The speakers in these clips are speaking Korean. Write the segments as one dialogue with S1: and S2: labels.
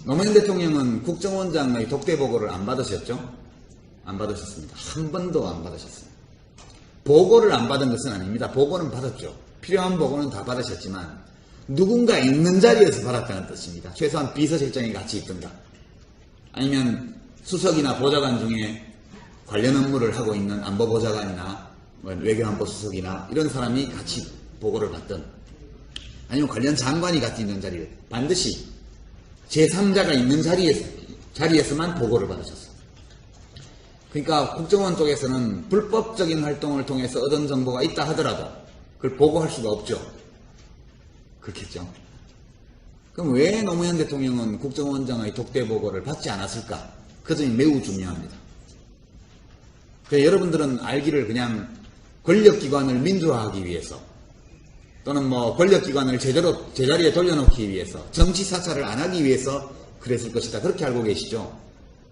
S1: 노무현 대통령은 국정원장의 독대 보고를 안 받으셨죠? 안 받으셨습니다. 한 번도 안 받으셨어요. 보고를 안 받은 것은 아닙니다. 보고는 받았죠. 필요한 보고는 다 받으셨지만 누군가 있는 자리에서 받았다는 뜻입니다. 최소한 비서실장이 같이 있든가 아니면 수석이나 보좌관 중에 관련 업무를 하고 있는 안보보좌관이나 외교안보수석이나 이런 사람이 같이 보고를 받든 아니면 관련 장관이 같이 있는 자리에 반드시 제3자가 있는 자리에서만 보고를 받으셨어요. 그러니까 국정원 쪽에서는 불법적인 활동을 통해서 얻은 정보가 있다 하더라도 그걸 보고할 수가 없죠. 그렇겠죠. 그럼 왜 노무현 대통령은 국정원장의 독대 보고를 받지 않았을까? 그 점이 매우 중요합니다. 여러분들은 알기를 그냥 권력기관을 민주화하기 위해서 또는 권력기관을 제대로 제자리에 돌려놓기 위해서 정치 사찰을 안 하기 위해서 그랬을 것이다. 그렇게 알고 계시죠?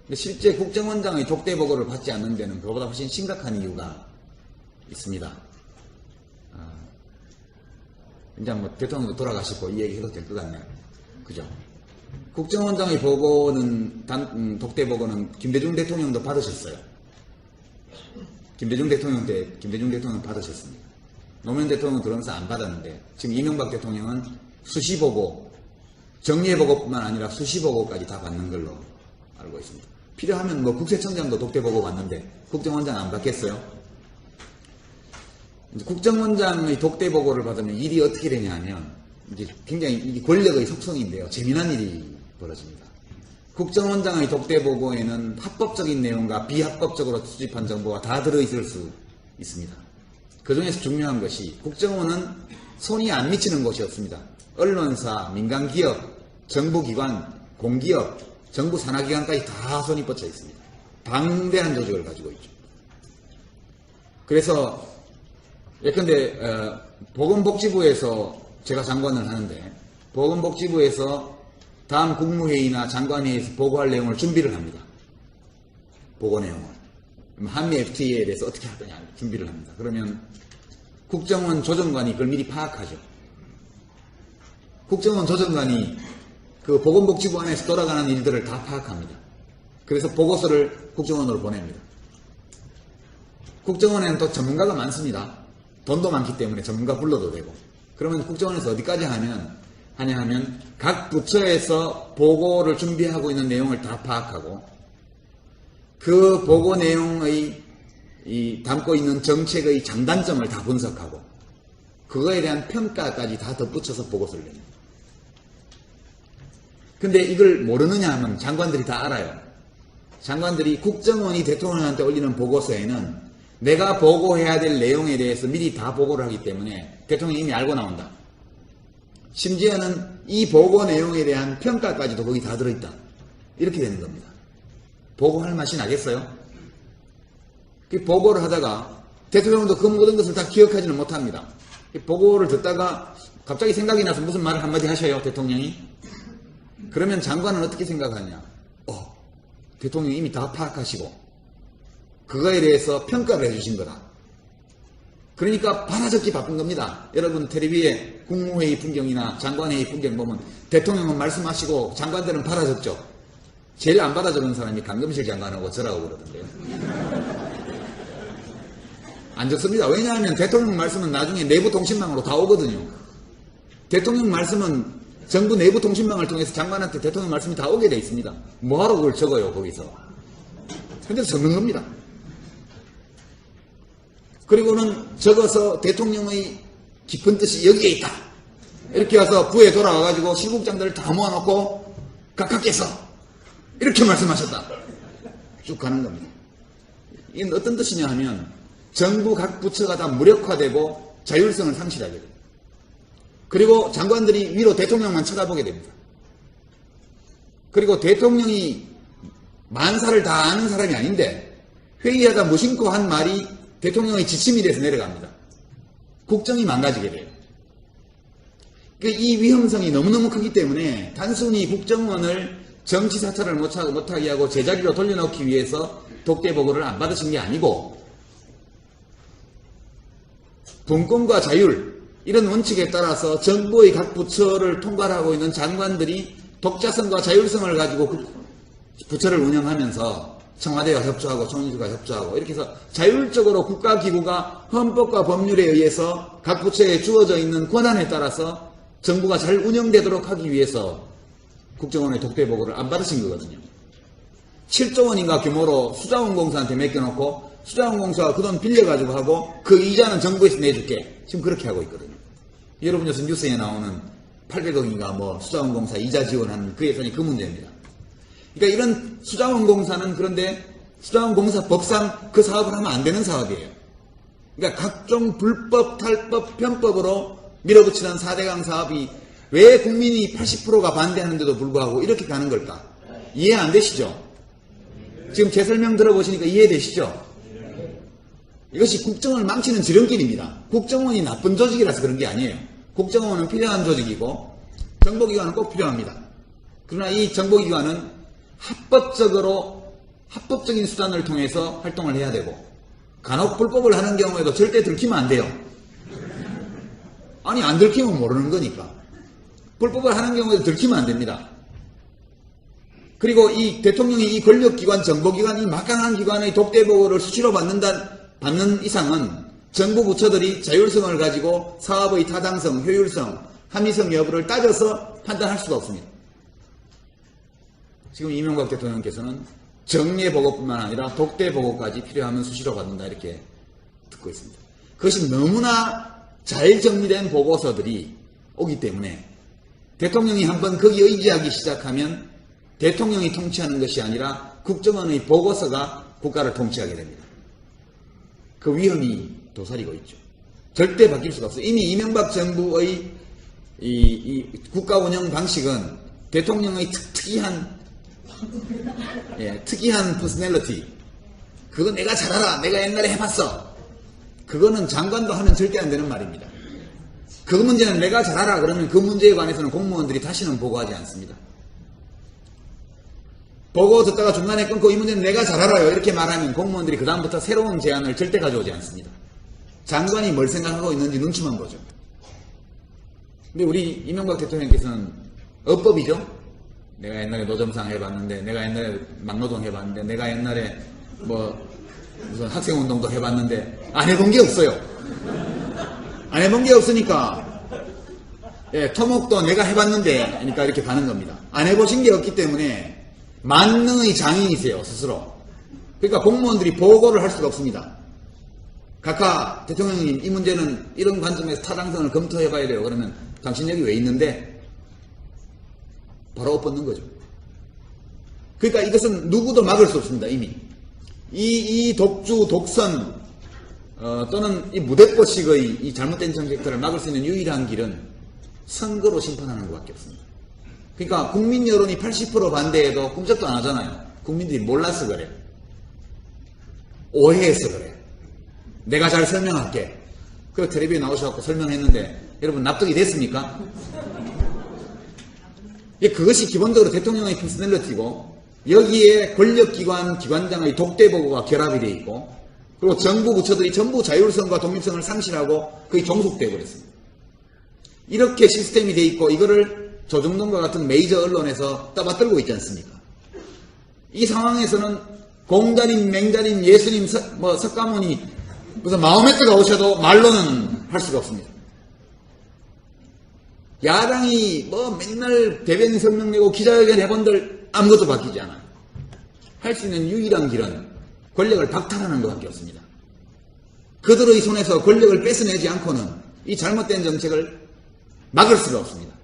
S1: 근데 실제 국정원장의 독대 보고를 받지 않는 데는 그보다 훨씬 심각한 이유가 있습니다. 이제 대통령도 돌아가시고 이 얘기 해도 될 것 같네요. 그죠? 국정원장의 보고는, 독대 보고는 김대중 대통령도 받으셨어요. 김대중 대통령 받으셨습니다. 노무현 대통령은 그러면서 안 받았는데, 지금 이명박 대통령은 수시보고, 정례보고뿐만 아니라 수시보고까지 다 받는 걸로 알고 있습니다. 필요하면 국세청장도 독대보고 받는데, 국정원장 안 받겠어요? 이제 국정원장의 독대보고를 받으면 일이 어떻게 되냐 하면, 이제 굉장히 이게 권력의 속성인데요. 재미난 일이 벌어집니다. 국정원장의 독대보고에는 합법적인 내용과 비합법적으로 수집한 정보가 다 들어있을 수 있습니다. 그 중에서 중요한 것이 국정원은 손이 안 미치는 곳이 없습니다. 언론사, 민간기업, 정부기관, 공기업, 정부 산하기관까지 다 손이 뻗쳐 있습니다. 방대한 조직을 가지고 있죠. 그래서 예컨대 보건복지부에서 제가 장관을 하는데 보건복지부에서 다음 국무회의나 장관회의에서 보고할 내용을 준비를 합니다. 보고 내용을. 한미 FTA에 대해서 어떻게 할 거냐 준비를 합니다. 그러면 국정원 조정관이 그걸 미리 파악하죠. 국정원 조정관이 그 보건복지부 안에서 돌아가는 일들을 다 파악합니다. 그래서 보고서를 국정원으로 보냅니다. 국정원에는 또 전문가가 많습니다. 돈도 많기 때문에 전문가 불러도 되고. 그러면 국정원에서 어디까지 하냐 하면 각 부처에서 보고를 준비하고 있는 내용을 다 파악하고 그 보고 내용의 담고 있는 정책의 장단점을 다 분석하고 그거에 대한 평가까지 다 덧붙여서 보고서를 냅니다. 근데 이걸 모르느냐 하면 장관들이 다 알아요. 장관들이 국정원이 대통령한테 올리는 보고서에는 내가 보고해야 될 내용에 대해서 미리 다 보고를 하기 때문에 대통령이 이미 알고 나온다. 심지어는 이 보고 내용에 대한 평가까지도 거기 다 들어있다. 이렇게 되는 겁니다. 보고할 맛이 나겠어요? 그 보고를 하다가 대통령도 그 모든 것을 다 기억하지는 못합니다. 보고를 듣다가 갑자기 생각이 나서 무슨 말을 한마디 하셔요, 대통령이? 그러면 장관은 어떻게 생각하냐? 대통령이 이미 다 파악하시고 그거에 대해서 평가를 해주신 거다. 그러니까 받아적기 바쁜 겁니다. 여러분 텔레비에 국무회의 풍경이나 장관회의 풍경 보면 대통령은 말씀하시고 장관들은 받아적죠. 제일 안 받아적은 사람이 강금실 장관하고 저라고 그러던데요. 안 적습니다. 왜냐하면 대통령 말씀은 나중에 내부 통신망으로 다 오거든요. 대통령 말씀은 정부 내부 통신망을 통해서 장관한테 대통령 말씀이 다 오게 돼 있습니다. 뭐하러 그걸 적어요 거기서. 근데 적는 겁니다. 그리고는 적어서 대통령의 깊은 뜻이 여기에 있다. 이렇게 와서 부에 돌아와가지고 실국장들을 다 모아놓고 각하께서 이렇게 말씀하셨다. 쭉 가는 겁니다. 이건 어떤 뜻이냐 하면 정부 각 부처가 다 무력화되고 자율성을 상실하게 됩니다. 그리고 장관들이 위로 대통령만 쳐다보게 됩니다. 그리고 대통령이 만사를 다 아는 사람이 아닌데 회의하다 무심코 한 말이 대통령의 지침이 돼서 내려갑니다. 국정이 망가지게 돼요. 이 위험성이 너무너무 크기 때문에 단순히 국정원을 정치 사찰을 못하게 하고 제자리로 돌려놓기 위해서 독대 보고를 안 받으신 게 아니고 분권과 자율 이런 원칙에 따라서 정부의 각 부처를 통괄하고 있는 장관들이 독자성과 자율성을 가지고 부처를 운영하면서 청와대와 협조하고 총리들과 협조하고 이렇게 해서 자율적으로 국가기구가 헌법과 법률에 의해서 각 부처에 주어져 있는 권한에 따라서 정부가 잘 운영되도록 하기 위해서 국정원의 독대보고를 안 받으신 거거든요. 7조 원인가 규모로 수자원공사한테 맡겨놓고 수자원공사가 그 돈 빌려가지고 하고 그 이자는 정부에서 내줄게. 지금 그렇게 하고 있거든요. 여러분 요즘 뉴스에 나오는 800억인가 뭐 수자원공사 이자 지원하는 그 예산이 그 문제입니다. 그러니까 이런 수자원공사는 그런데 수자원공사 법상 그 사업을 하면 안 되는 사업이에요. 그러니까 각종 불법, 탈법, 편법으로 밀어붙이는 4대강 사업이 왜 국민이 80%가 반대하는데도 불구하고 이렇게 가는 걸까? 이해 안 되시죠? 지금 제 설명 들어보시니까 이해되시죠? 이것이 국정원을 망치는 지름길입니다. 국정원이 나쁜 조직이라서 그런 게 아니에요. 국정원은 필요한 조직이고 정보기관은 꼭 필요합니다. 그러나 이 정보기관은 합법적인 수단을 통해서 활동을 해야 되고 간혹 불법을 하는 경우에도 절대 들키면 안 돼요. 아니 안 들키면 모르는 거니까. 불법을 하는 경우에도 들키면 안 됩니다. 그리고 이 대통령이 이 권력기관, 정보기관, 이 막강한 기관의 독대보고를 수시로 받는 이상은 정부 부처들이 자율성을 가지고 사업의 타당성, 효율성, 합리성 여부를 따져서 판단할 수가 없습니다. 지금 이명박 대통령께서는 정례보고뿐만 아니라 독대보고까지 필요하면 수시로 받는다 이렇게 듣고 있습니다. 그것이 너무나 잘 정리된 보고서들이 오기 때문에 대통령이 한번 거기 의지하기 시작하면 대통령이 통치하는 것이 아니라 국정원의 보고서가 국가를 통치하게 됩니다. 그 위험이 도사리고 있죠. 절대 바뀔 수가 없어요. 이미 이명박 정부의 이 국가 운영 방식은 대통령의 특이한 퍼스널리티, 그거 내가 잘 알아, 내가 옛날에 해봤어, 그거는 장관도 하면 절대 안 되는 말입니다. 그 문제는 내가 잘 알아 그러면 그 문제에 관해서는 공무원들이 다시는 보고하지 않습니다. 보고 듣다가 중간에 끊고 이 문제는 내가 잘 알아요 이렇게 말하면 공무원들이 그 다음부터 새로운 제안을 절대 가져오지 않습니다. 장관이 뭘 생각하고 있는지 눈치만 보죠. 근데 우리 이명박 대통령께서는 어법이죠. 내가 옛날에 노점상 해봤는데, 내가 옛날에 막노동 해봤는데, 내가 옛날에 무슨 학생운동도 해봤는데 안 해본 게 없어요. 안 해본 게 없으니까 토목도 내가 해봤는데 그러니까 이렇게 가는 겁니다. 안 해보신 게 없기 때문에 만능의 장인이세요 스스로. 그러니까 공무원들이 보고를 할 수가 없습니다. 각하 대통령님 이 문제는 이런 관점에서 타당성을 검토해봐야 돼요. 그러면 당신 여기 왜 있는데? 바로 엎어놓는 거죠. 그러니까 이것은 누구도 막을 수 없습니다. 이미 이 독주 독선 또는 이 무대뽀식의 이 잘못된 정책들을 막을 수 있는 유일한 길은 선거로 심판하는 것밖에 없습니다. 그러니까 국민 여론이 80% 반대해도 꿈쩍도 안 하잖아요. 국민들이 몰라서 그래. 오해해서 그래. 내가 잘 설명할게. 그 텔레비에 나오셔서 설명했는데 여러분 납득이 됐습니까? 그것이 기본적으로 대통령의 퍼스널리티고 여기에 권력기관 기관장의 독대보고가 결합이 되어 있고 그리고 정부 부처들이 전부 자율성과 독립성을 상실하고 거의 종속되어 버렸습니다. 이렇게 시스템이 되어 있고 이거를 조중동과 같은 메이저 언론에서 떠받들고 있지 않습니까? 이 상황에서는 공자님, 맹자님, 예수님, 석가모니 무슨 마호메트가 오셔도 말로는 할 수가 없습니다. 야당이 맨날 대변인 설명 내고 기자회견 해본들 아무것도 바뀌지 않아요. 할 수 있는 유일한 길은 권력을 박탈하는 것밖에 없습니다. 그들의 손에서 권력을 뺏어내지 않고는 이 잘못된 정책을 막을 수가 없습니다.